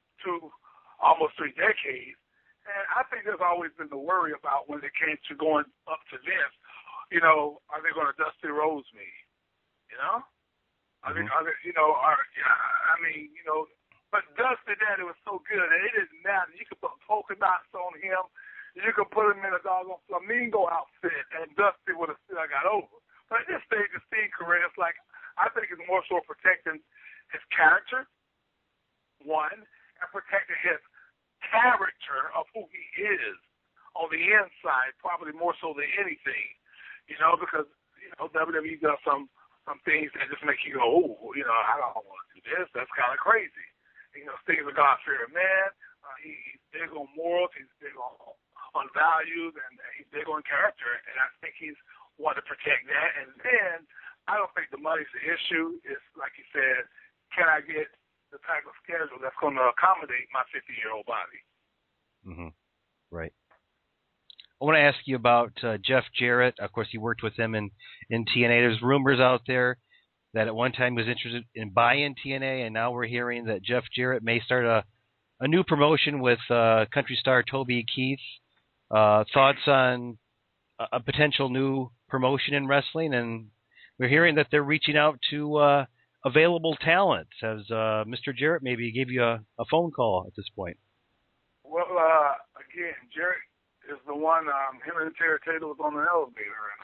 almost 3 decades, and I think there's always been the worry about when it came to going up to Vince, are they going to Dusty Rose me? But Dusty Daddy was so good, and it didn't matter. You could put polka dots on him. You could put him in a doggone flamingo outfit, and Dusty would have still got over. But at this stage of Steve's career, it's like, I think it's more so protecting his character, one, and protecting his character of who he is on the inside, probably more so than anything. Because WWE does some things that just make you go, oh, I don't want to do this. That's kind of crazy. Steve's a God-fearing man. He's big on morals. He's big on values, and he's big on character. And I think he's wanting to protect that. And then I don't think the money's the issue. It's like you said, can I get the type of schedule that's going to accommodate my 50-year-old body? Mm-hmm. Right. I want to ask you about Jeff Jarrett. Of course, you worked with him in TNA. There's rumors out there that at one time he was interested in buying TNA, and now we're hearing that Jeff Jarrett may start a new promotion with country star Toby Keith. Thoughts on a potential new promotion in wrestling? And we're hearing that they're reaching out to available talent. Has Mr. Jarrett maybe gave you a phone call at this point? Well, again, Jarrett is the one, him and Terry Taylor was on the elevator, and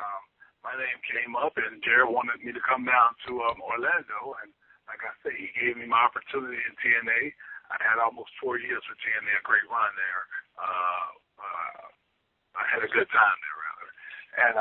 my name came up, and Jarrett wanted me to come down to Orlando, and like I say, he gave me my opportunity in TNA. I had almost 4 years with TNA, a great run there. I had a good time there, rather. And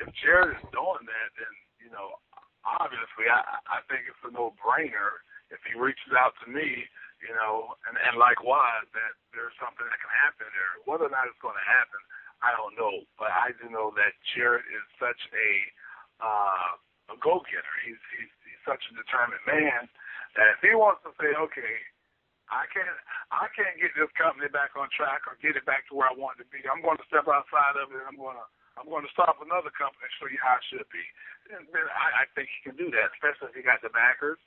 if Jarrett is doing that, then, you know, obviously I think it's a no-brainer if he reaches out to me, you know, and likewise that there's something that can happen there. Whether or not it's going to happen, I don't know. But I do know that Jarrett is such a go-getter. He's such a determined man that if he wants to say, okay, I can't get this company back on track or get it back to where I want it to be, I'm going to step outside of it, and I'm going to start up another company and show you how it should be. And then I think he can do that, especially if he got the backers,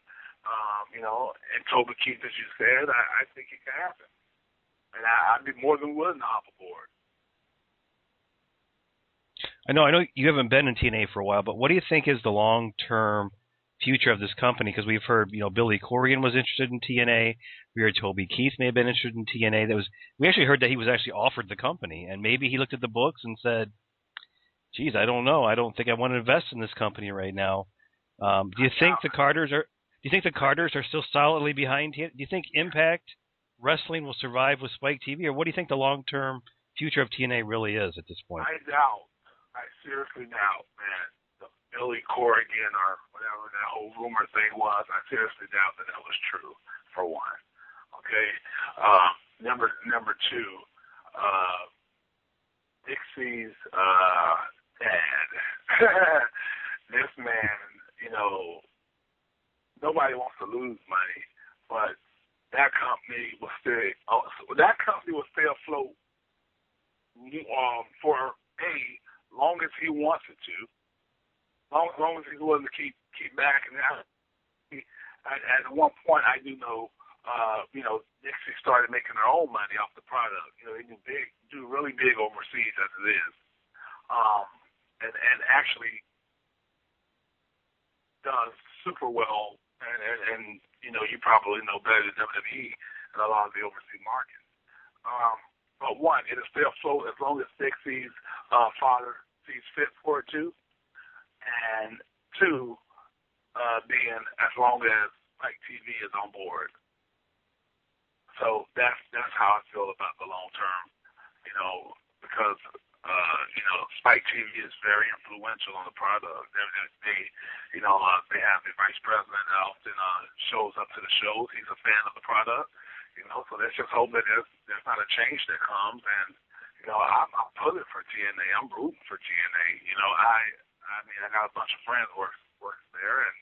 you know, and Toby Keith, as you said. I think it can happen. And I'd be more than willing to hop aboard. I know you haven't been in TNA for a while, but what do you think is the long-term future of this company? Because we've heard, you know, Billy Corgan was interested in TNA. We heard Toby Keith may have been interested in TNA. We actually heard that he was actually offered the company, and maybe he looked at the books and said, geez, I don't know. I don't think I want to invest in this company right now. Do you think the Carters are still solidly behind TNA? Do you think Impact Wrestling will survive with Spike TV, or what do you think the long-term future of TNA really is at this point? I doubt. I seriously doubt, man. The Billy Corgan or whatever that whole rumor thing was, I seriously doubt that was true, for one. Okay? Number two, Dixie's dad. This man, you know, nobody wants to lose money, but that company will stay afloat for long as he wants it to, long as he's willing to keep backing out. At one point, I do know, you know, Dixie started making their own money off the product. You know, they do really big overseas as it is, and actually does super well. And you know, you probably know better than WWE and a lot of the overseas markets. But one, it'll stay afloat as long as Dixie's father sees fit for it to, and two, being as long as Spike TV is on board. So that's how I feel about the long term, you know, because you know, Spike TV is very influential on the product. They have the vice president that often shows up to the shows. He's a fan of the product. You know, so let's just hope that there's not a change that comes. And, you know, I'm pulling for TNA. I'm rooting for TNA. You know, I mean, I got a bunch of friends works there, and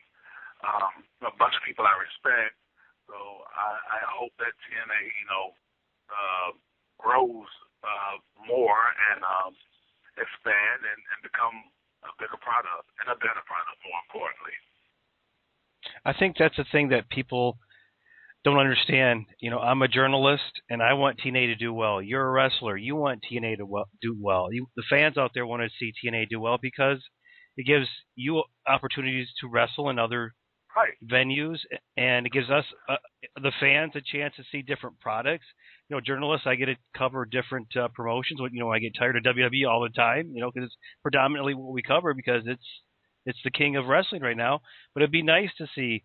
a bunch of people I respect. So I hope that TNA, you know, grows more and expand and become a bigger product and a better product, more importantly. I think that's the thing that people don't understand. You know, I'm a journalist, and I want TNA to do well. You're a wrestler. You want TNA to do well. The fans out there want to see TNA do well because it gives you opportunities to wrestle in other venues, and it gives us, the fans, a chance to see different products. You know, journalists, I get to cover different promotions. You know, I get tired of WWE all the time, you know, because it's predominantly what we cover because it's the king of wrestling right now. But it'd be nice to see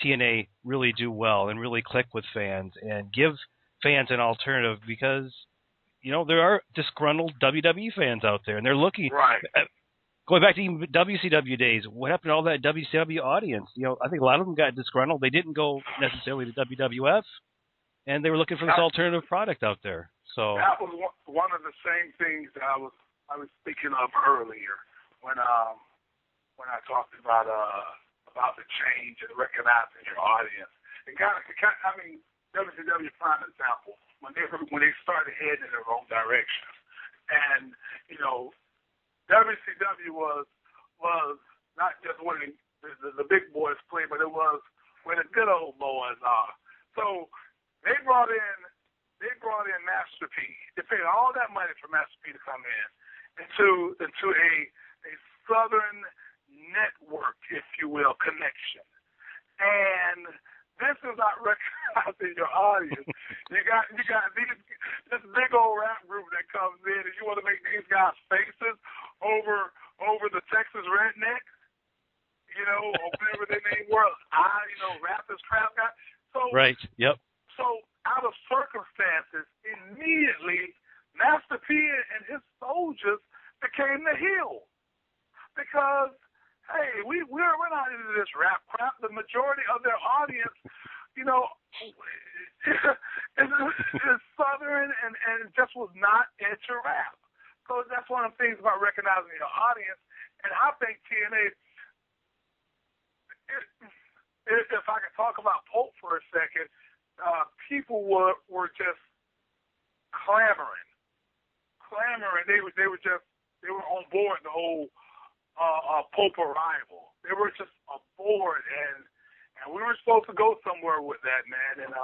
TNA really do well and really click with fans and give fans an alternative because, you know, there are disgruntled WWE fans out there, and they're looking at, going back to even WCW days, what happened to all that WCW audience? You know, I think a lot of them got disgruntled. They didn't go necessarily to WWF, and they were looking for this alternative product out there. So that was one of the same things that I was speaking of earlier when I talked about the change and recognizing your audience. I mean, WCW prime example when they started heading in their own direction, and you know, WCW was not just when the big boys played, but it was where the good old boys are. So they brought in Master P. They paid all that money for Master P to come in into a Southern network, if you will, connection. And this is not recognizing your audience. You got this big old rap group that comes in, and you want to make these guys faces over the Texas Rednecks, or whatever their name was. Rappers, crap guy. So right. Yep. So out of circumstances, immediately Master P and his soldiers became the heel. Because, hey, we're not into this rap crap. The majority of their audience, is Southern and just was not into rap. So that's one of the things about recognizing your audience. And I think TNA, if I could talk about Pope for a second, people were just clamoring. They were on board the whole Pope arrival. They were just aboard, and we were supposed to go somewhere with that, man. And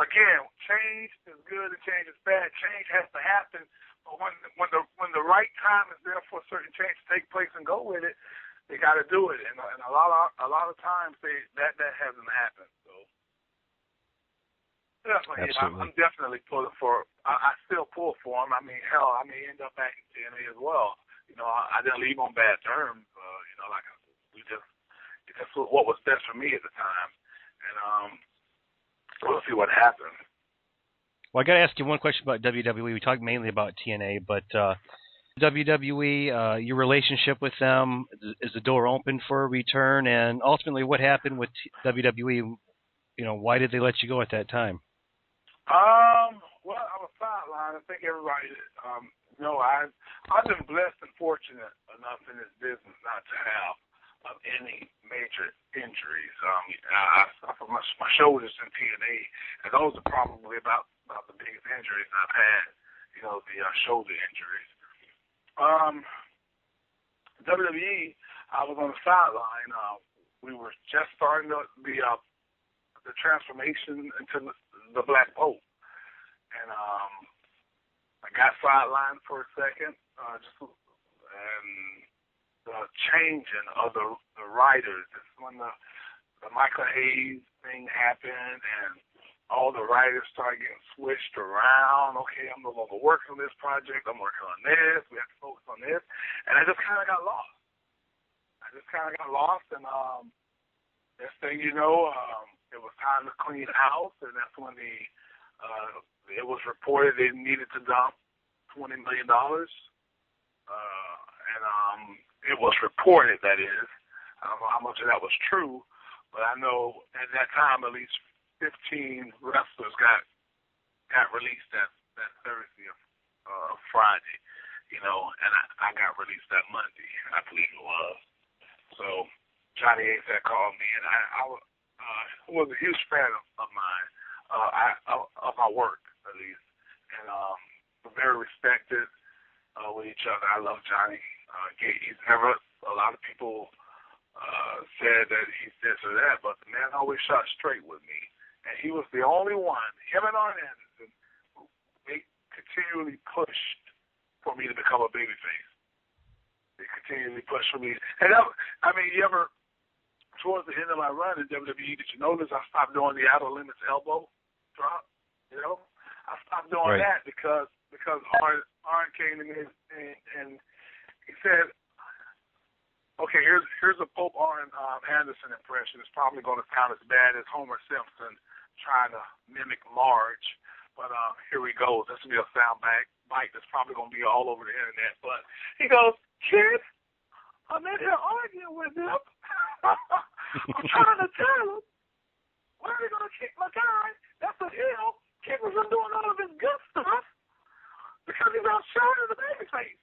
again, change is good and change is bad. Change has to happen, but when the right time is there for a certain change to take place and go with it, they got to do it. And a lot of times that hasn't happened. So. Definitely, I'm definitely pulling for. I still pull for him. I mean, hell, I may end up back in TNA as well. I didn't leave on bad terms. It just what was best for me at the time, and we'll see what happens. Well, I got to ask you one question about WWE. We talked mainly about TNA, but WWE, your relationship with them, is the door open for a return? And ultimately, what happened with WWE? Why did they let you go at that time? Well, I was sidelined. I think everybody, I've been blessed and fortunate enough in this business not to have any major injuries. I suffered my shoulders in TNA, and those are probably about the biggest injuries I've had. The shoulder injuries. WWE, I was on the sideline. We were just starting the transformation into the Black Pope. And I got sidelined for a second, and the changing of the writers. It's when the Michael Hayes thing happened, and all the writers started getting switched around. Okay, I'm no longer working on this project. I'm working on this. We have to focus on this. And I just kind of got lost. And next thing you know, it was time to clean house, and that's when it was reported they needed to dump $20 million. It was reported, that is. I don't know how much of that was true, but I know at that time at least 15 wrestlers got released that Thursday of Friday, and I got released that Monday, I believe it was. So Johnny Ace had called me, and I was a huge fan of mine, of my work at least, and we're very respected with each other. I love Johnny. He's never. A lot of people said that he's this or that, but the man always shot straight with me, and he was the only one. Him and Arn Anderson, they continually pushed for me to become a babyface. They continually pushed for me, and you ever. Towards the end of my run in WWE, did you notice I stopped doing the outer limits elbow drop? I stopped doing that because Arn came to me and he said, "Okay, here's a Pope Arn Anderson impression. It's probably going to sound as bad as Homer Simpson trying to mimic Marge, but here we go. This will be a sound bite that's probably going to be all over the internet." But he goes, "Kid, I'm in here arguing with him. I'm trying to tell him, why are they going to kick my guy? That's a heel. Kid was doing all of his good stuff because he's outshining the babyface."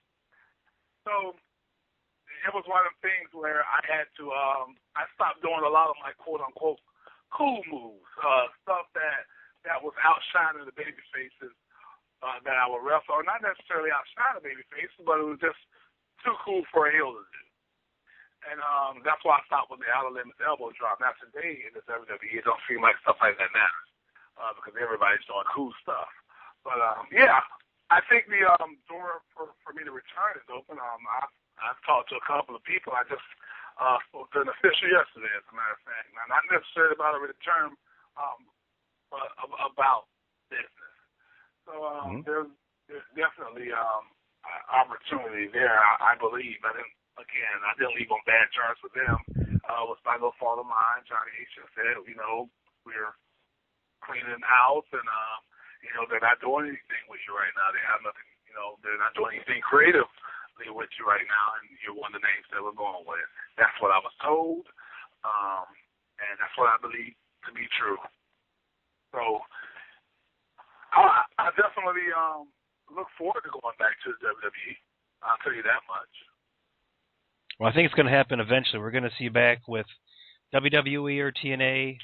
So it was one of the things where I had to, I stopped doing a lot of my quote-unquote cool moves, stuff that was outshining the babyfaces that I would wrestle, or not necessarily outshine the babyfaces, but it was just too cool for a heel to do. And that's why I stopped with the outer limits elbow drop. Now today in the WWE, it don't seem like stuff like that matters because everybody's doing cool stuff. But I think the door for me to return is open. I've talked to a couple of people. I just spoke to an official yesterday, as a matter of fact. Now, not necessarily about a return, but about business. So there's definitely a opportunity there, I believe. I didn't leave on bad terms with them. It was by no fault of mine. Johnny H. said, we're cleaning the house, and they're not doing anything with you right now. They have nothing. They're not doing anything creatively with you right now, and you're one of the names that we're going with. That's what I was told, and that's what I believe to be true. So I definitely look forward to going back to the WWE. I'll tell you that much. Well, I think it's going to happen eventually. We're going to see you back with WWE or TNA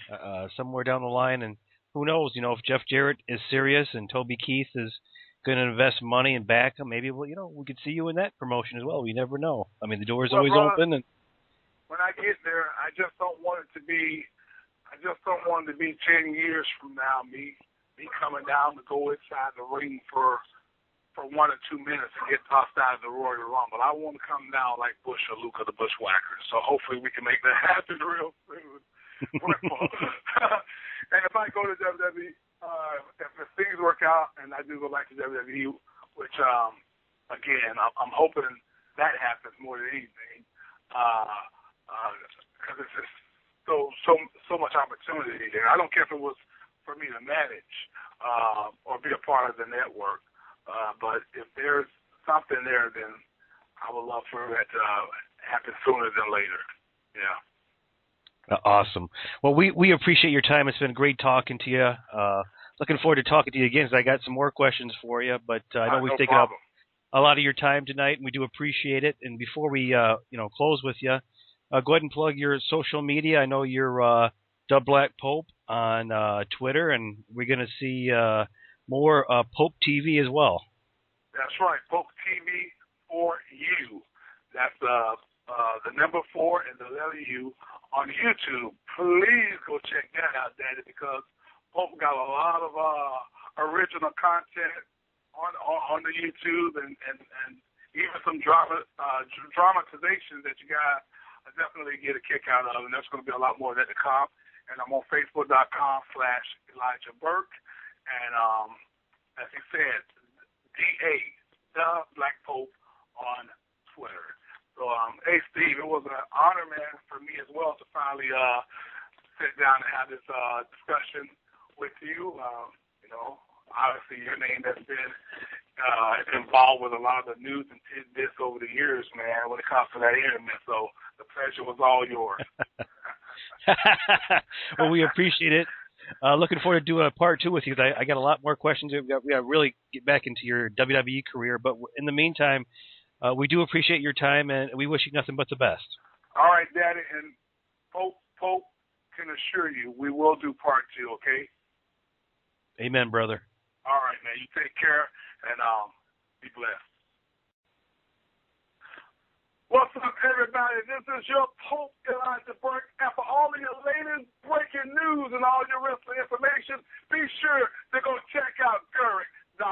somewhere down the line, and who knows? If Jeff Jarrett is serious and Toby Keith is going to invest money and back him, maybe we could see you in that promotion as well. We never know. I mean, the door's always open. And when I get there, I just don't want it to be 10 years from now, me coming down to go inside the ring for 1 or 2 minutes and get tossed out of the Royal Rumble. I want to come down like Bush or Luke or the Bushwhackers. So hopefully we can make that happen real soon. And if I go to WWE, if things work out and I do go back to WWE, which again I'm hoping that happens more than anything, because it's just so much opportunity there. I don't care if it was for me to manage or be a part of the network. But if there's something there, then I would love for that to happen sooner than later. Yeah. Awesome. Well, we appreciate your time. It's been great talking to you. Looking forward to talking to you again, because I got some more questions for you. But I know we've taken up a lot of your time tonight, and we do appreciate it. And before we close with you, go ahead and plug your social media. I know you're Dub Black Pope on Twitter, and we're going to see more Pope TV as well. That's right, Pope TV for you. That's the number 4 and the letter U on YouTube. Please go check that out, Daddy, because Pope got a lot of original content on the YouTube and even some dramatization that you guys definitely get a kick out of, and there's going to be a lot more of that to come. And I'm on Facebook.com/Elijah Burke. And as he said, DA, the Black Pope on Twitter. So, hey, Steve, it was an honor, man, for me as well to finally sit down and have this discussion with you. Obviously your name has been involved with a lot of the news and tidbits over the years, man, when it comes to that internet. So the pleasure was all yours. Well, we appreciate it. Looking forward to doing a part 2 with you. I got a lot more questions. We got to really get back into your WWE career. But in the meantime, we do appreciate your time, and we wish you nothing but the best. All right, Daddy. And Pope can assure you we will do part 2, okay? Amen, brother. All right, man. You take care, and be blessed. What's up, everybody? This is your Pope, Elijah Burke. And for all of your latest breaking news and all your wrestling information, be sure to go check out Jarrett.net.